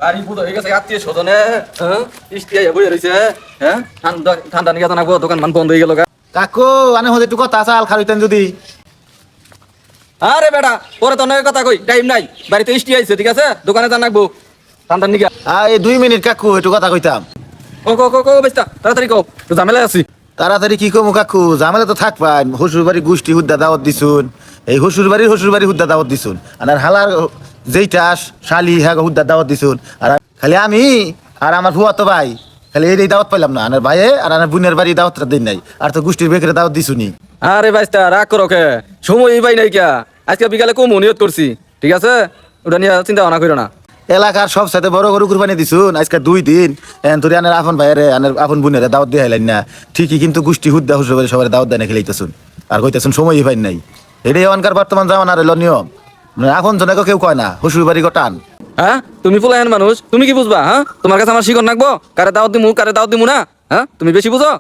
বাড়ি পুজো হয়ে গেছে আত্মীয় স্বজনে, হ্যাঁ ইস্টিয়া বইয়ে রয়েছে, হ্যাঁ ঠান্ডা ঠান্ডা নিয়ে জানাবো দোকান মান বন্ধ হয়ে গেল। কাকু আনে হতে একটু কথা চাল খাইতেন যদি। আরে বেটা পরে তো অনেক কথা কই, টাইম নাই, বাড়িতে ইস্টি আইছে ঠিক আছে, দোকানে জানাবো ঠান্ডা নিয়ে। এই 2 মিনিট কাকু একটু কথা কইতাম। ও কো কো কো বেস্তা তাড়াতাড়ি কও, তো ঝামেলা আছি। তাড়াতাড়ি কি কমু কাকু, ঝামেলা তো থাকবাই। শ্বশুর বাড়ি গোষ্ঠী হুদ্দা দাওয়াত দিছুন, এই শ্বশুর বাড়ি হুদ্দা দাওয়াত দিছুন, আর হালার যেইটা শালি হ্যাঁ হুদ্দা দাওয়াত দিছুন। আর খালি আমি আর আমার ফুয়াতো ভাই খালি এই দাওয়াত পাইলাম না, আর ভাইয়ে আর আমার বোনের বাড়ি দাওয়াতটা দিন নাই, আর তো গোষ্ঠীর বেকরে দাওয়াত দিছুনি। আরে বাইস্তা রাগ করো কে, সময়ই পাই নাই কিয়া, আজকে বিকালে কম নিয়ত করছি ঠিক আছে, ওটা নিয়ে চিন্তা ভাবনা করো না। এলাকার সব সাথে বড় গরু কুরবানি দিছুন, আজকে 2 দিন এন তোরে আনের আপন ভাইয়ের আনের আপন বোনের দাওয়াত দিয়ে হাইলেন না ঠিকই, কিন্তু গোষ্ঠী হুদ্দা শ্বশুর বাড়ি সবার দাওয়াত দেয় না খেলাইতেছুন, আর কইতেছুন সময়ই পাই নাই। এটাই এখনকার বর্তমান জামানার হলো নিয়ম, মানে এখন জনকে কেউ কয় না শ্বশুর বাড়ি টান। হ্যাঁ তুমি ফুলাইন মানুষ, তুমি কি বুঝবা? হ্যাঁ তোমার কাছে আমার শিকন রাখবো, কারে দাওয়াত দিমু কারে দাওয়াত দিমু না, হ্যাঁ তুমি বেশি বুঝো।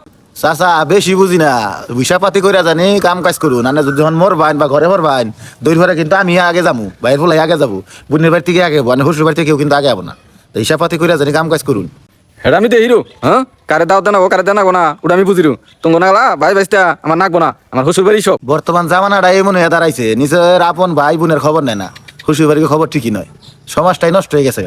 চাচা বেশি বুঝি না, হিসাবপাতি করে জানি কাম কাজ করুন, আনে যদি যখন মরবাইন বা ঘরে মরবাইন দৈর ঘরে কিন্তু আমি আগে যাবো, বাইরের ফুলাই আগে যাবো, বোনের বাড়ি থেকে আগে যাবো, শ্বশুর বাড়ি থেকে কেউ কিন্তু আগে যাবো না। তো হিসাবপাতি করে জানি কাম কাজ করুন। এটা আমি দেখিরু, হ্যাঁ কারে দাওয়াত দেনাবো কারে দেনাবো না ওটা আমি বুঝিরু, তোমার নাগলা ভাই বাইস্তা আমার নাকবো না, আমার শ্বশুর বাড়ি সব। বর্তমান জামানাটা এমন হয়ে দাঁড়াইছে, নিজের আপন ভাই বোনের খবর নেয় না, শ্বশুর বাড়ির খবর ঠিকই নয়, সমাজটাই নষ্ট হয়ে গেছে।